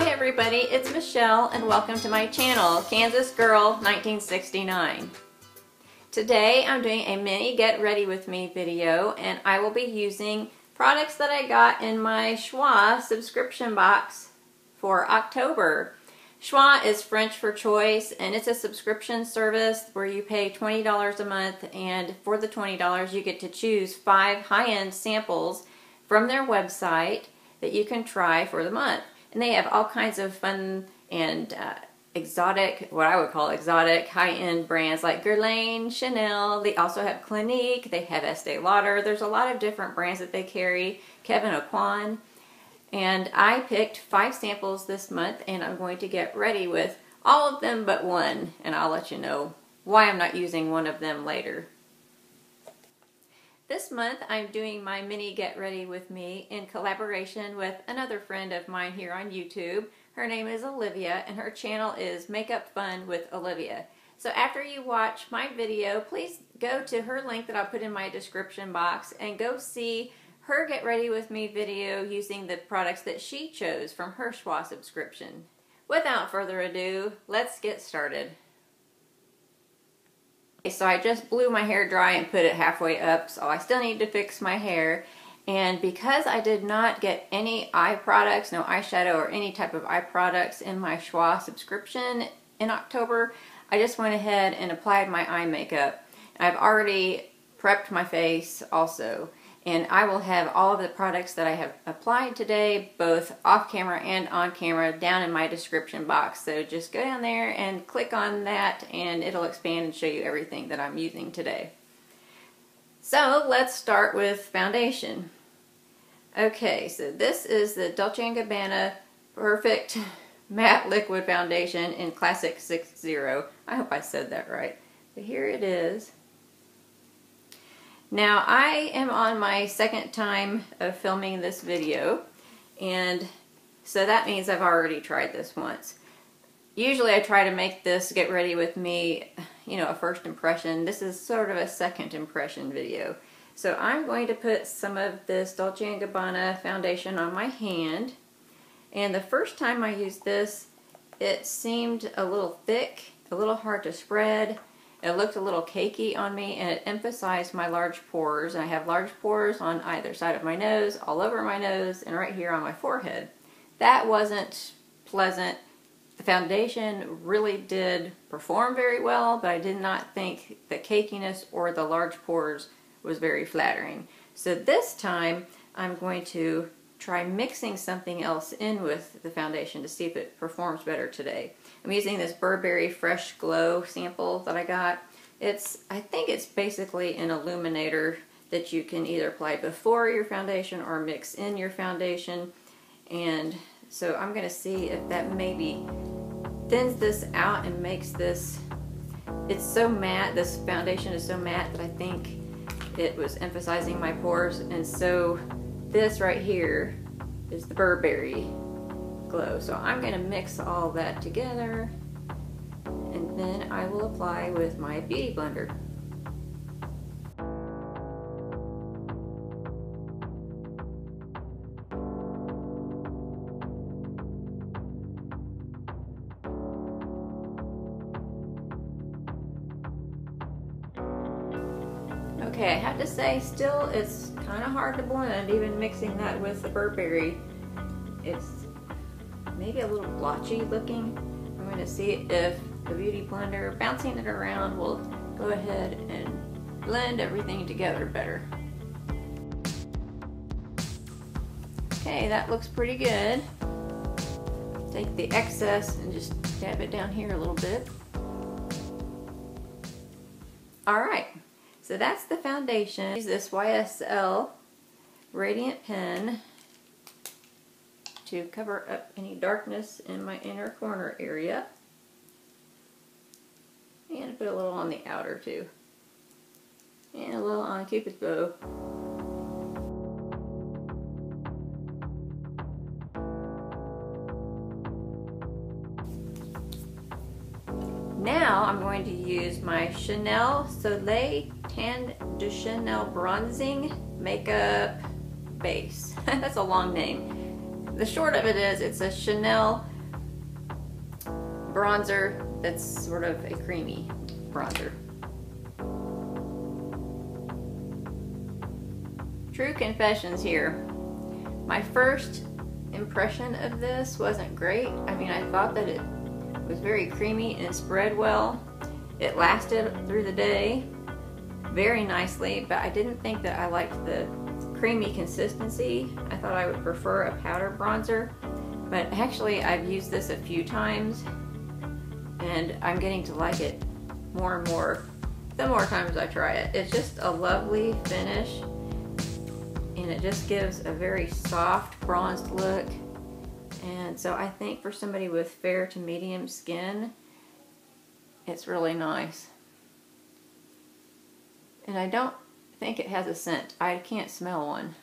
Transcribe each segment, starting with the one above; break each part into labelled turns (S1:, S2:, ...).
S1: Hi everybody, it's Michelle and welcome to my channel, Kansas Girl 1969. Today I'm doing a mini get ready with me video and I will be using products that I got in my Choix subscription box for October. Choix is French for choice, and it's a subscription service where you pay $20 a month, and for the $20 you get to choose 5 high-end samples from their website that you can try for the month. And they have all kinds of fun and exotic, what I would call exotic, high-end brands like Guerlain, Chanel. They also have Clinique, they have Estee Lauder. There's a lot of different brands that they carry, Kevin Aucoin. And I picked 5 samples this month and I'm going to get ready with all of them but one, and I'll let you know why I'm not using one of them later. This month I'm doing my mini get ready with me in collaboration with another friend of mine here on YouTube. Her name is Olivia and her channel is Makeup Fun with Olivia. So after you watch my video, please go to her link that I'll put in my description box and go see her get ready with me video using the products that she chose from her Choix subscription. Without further ado, let's get started. Okay, so I just blew my hair dry and put it halfway up, so I still need to fix my hair. And because I did not get any eye products, no eyeshadow or any type of eye products in my Choix subscription in October, I just went ahead and applied my eye makeup. I've already prepped my face also. And I will have all of the products that I have applied today, both off camera and on camera, down in my description box. So just go down there and click on that and it'll expand and show you everything that I'm using today. So let's start with foundation. Okay, so this is the Dolce & Gabbana Perfect Matte Liquid Foundation in Classic 60. I hope I said that right. But here it is. Now I am on my second time of filming this video, and so that means I've already tried this once. Usually I try to make this get ready with me, you know, a first impression. This is sort of a second impression video. So I'm going to put some of this Dolce & Gabbana foundation on my hand, and the first time I used this it seemed a little thick, a little hard to spread. It looked a little cakey on me and it emphasized my large pores. I have large pores on either side of my nose, all over my nose, and right here on my forehead. That wasn't pleasant. The foundation really did perform very well, but I did not think the cakiness or the large pores was very flattering. So this time I'm going to try mixing something else in with the foundation to see if it performs better today. I'm using this Burberry Fresh Glow sample that I got. I think it's basically an illuminator that you can either apply before your foundation or mix in your foundation. And so I'm going to see if that maybe thins this out and makes this, it's so matte, this foundation is so matte that I think it was emphasizing my pores. And so this right here is the Burberry Glow. So I'm going to mix all that together and then I will apply with my beauty blender. Okay, I have to say still it's kind of hard to blend, even mixing that with the Burberry. It's maybe a little blotchy looking. I'm going to see if the beauty blender, bouncing it around, will go ahead and blend everything together better. Okay, that looks pretty good. Take the excess and just dab it down here a little bit. Alright, so that's the foundation. Use this YSL Radiant Pen to cover up any darkness in my inner corner area. And put a little on the outer too. And a little on Cupid's bow. Now I'm going to use my Chanel Soleil Tan de Chanel Bronzing Makeup Base. That's a long name. The short of it is it's a Chanel bronzer that's sort of a creamy bronzer. True confessions here. My first impression of this wasn't great. I mean, I thought that it was very creamy and spread well. It lasted through the day very nicely, but I didn't think that I liked the creamy consistency. I thought I would prefer a powder bronzer, but actually I've used this a few times and I'm getting to like it more and more the more times I try it. It's just a lovely finish and it just gives a very soft bronzed look. And so I think for somebody with fair to medium skin, it's really nice. And I don't think it has a scent. I can't smell one.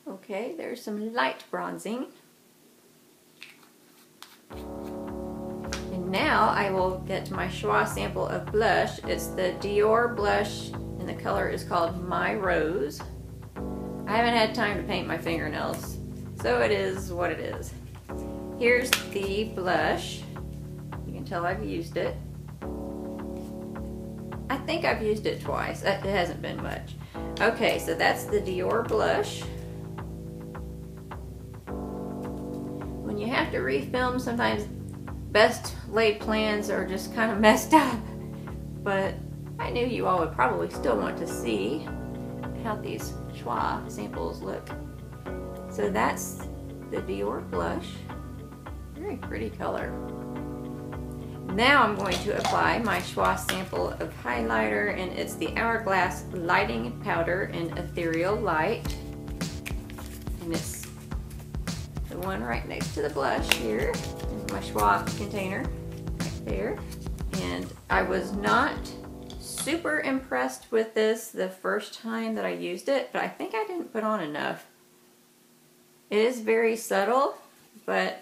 S1: Okay, there's some light bronzing. And now I will get to my Choix sample of blush. It's the Dior blush and the color is called My Rose. I haven't had time to paint my fingernails, so it is what it is. Here's the blush. You can tell I've used it. I think I've used it twice. It hasn't been much. Okay, so that's the Dior blush. When you have to refilm, sometimes best laid plans are just kind of messed up. But I knew you all would probably still want to see how these Choix samples look. So that's the Dior blush. Very pretty color. Now I'm going to apply my Choix sample of highlighter, and it's the Hourglass Lighting Powder in Ethereal Light. And it's the one right next to the blush here. There's my Choix container right there. And I was not super impressed with this the first time that I used it, but I think I didn't put on enough. It is very subtle, but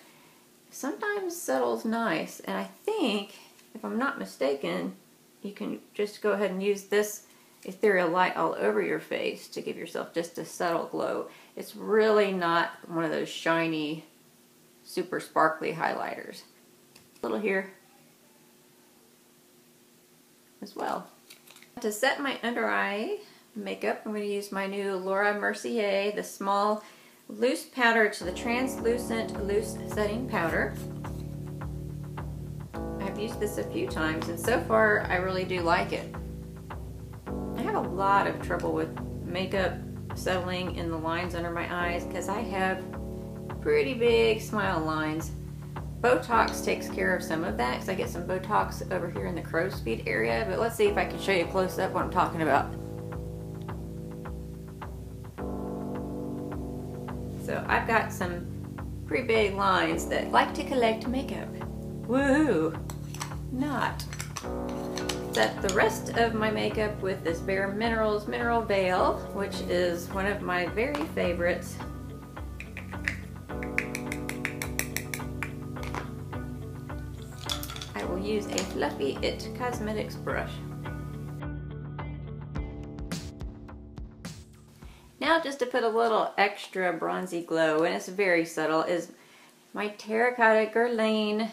S1: sometimes subtle's nice, and I think, if I'm not mistaken, you can just go ahead and use this ethereal light all over your face to give yourself just a subtle glow. It's really not one of those shiny, super sparkly highlighters. A little here as well. To set my under eye makeup, I'm going to use my new Laura Mercier, the small loose powder to the translucent loose setting powder. I've used this a few times and so far I really do like it. I have a lot of trouble with makeup settling in the lines under my eyes because I have pretty big smile lines. Botox takes care of some of that because I get some Botox over here in the crow's feet area, but let's see if I can show you close up what I'm talking about. So I've got some pretty big lines that like to collect makeup. Woohoo! Not. Set the rest of my makeup with this Bare Minerals Mineral Veil, which is one of my very favorites. I will use a Fluffy It Cosmetics brush. Now just to put a little extra bronzy glow, and it's very subtle, is my Terracotta Guerlain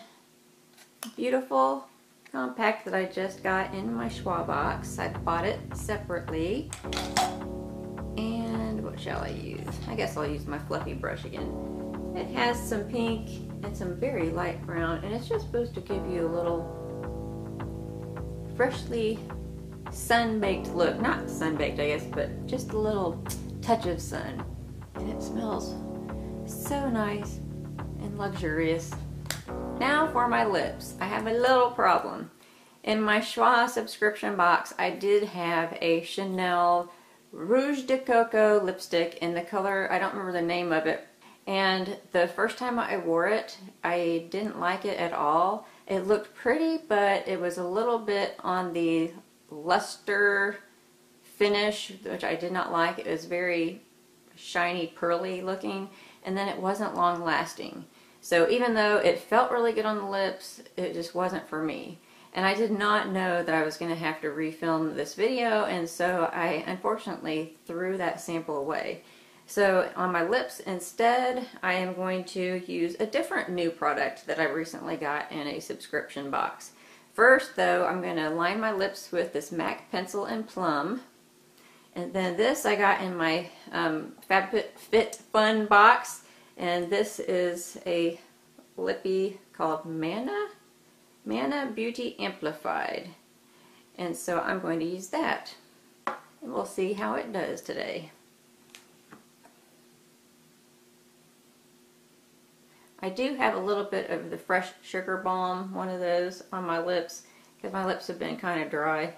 S1: beautiful compact that I just got in my Choix box. I bought it separately. And what shall I use? I guess I'll use my fluffy brush again. It has some pink and some very light brown, and it's just supposed to give you a little freshly sun-baked look. Not sun-baked, I guess, but just a little touch of sun. And it smells so nice and luxurious. Now for my lips. I have a little problem. In my Choix subscription box, I did have a Chanel Rouge de Coco lipstick in the color, I don't remember the name of it. And the first time I wore it, I didn't like it at all. It looked pretty, but it was a little bit on the luster finish, which I did not like. It was very shiny, pearly looking, and then it wasn't long lasting. So even though it felt really good on the lips, it just wasn't for me. And I did not know that I was going to have to refilm this video, and so I unfortunately threw that sample away. So on my lips instead, I am going to use a different new product that I recently got in a subscription box. First though, I'm going to line my lips with this MAC Pencil and Plum. And then this I got in my FabFitFun box. And this is a lippy called Mana Beauty Amplified. And so I'm going to use that. And we'll see how it does today. I do have a little bit of the Fresh Sugar Balm, one of those, on my lips because my lips have been kind of dry.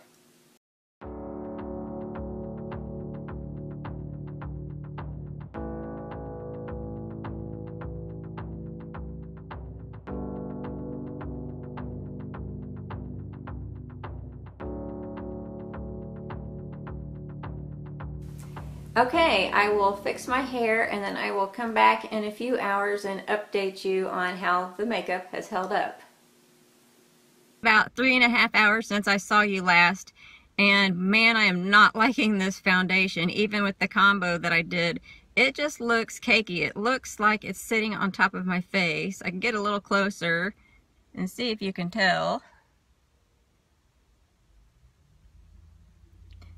S1: Okay, I will fix my hair and then I will come back in a few hours and update you on how the makeup has held up. About 3.5 hours since I saw you last, and man, I am not liking this foundation, even with the combo that I did. It just looks cakey. It looks like it's sitting on top of my face. I can get a little closer and see if you can tell.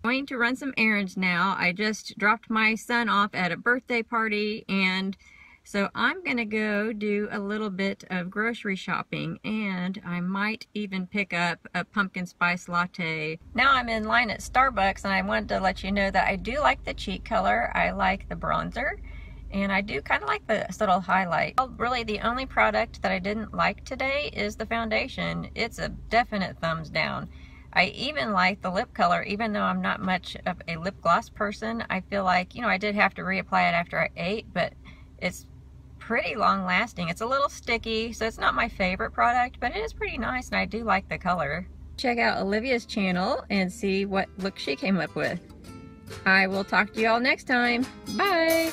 S1: I'm going to run some errands now. I just dropped my son off at a birthday party, and so I'm gonna go do a little bit of grocery shopping, and I might even pick up a pumpkin spice latte. Now I'm in line at Starbucks, and I wanted to let you know that I do like the cheek color. I like the bronzer, and I do kind of like the subtle highlight. Well, really the only product that I didn't like today is the foundation. It's a definite thumbs down. I even like the lip color, even though I'm not much of a lip gloss person. I feel like, you know, I did have to reapply it after I ate, but it's pretty long lasting. It's a little sticky, so it's not my favorite product, but it is pretty nice and I do like the color. Check out Olivia's channel and see what look she came up with. I will talk to you all next time. Bye!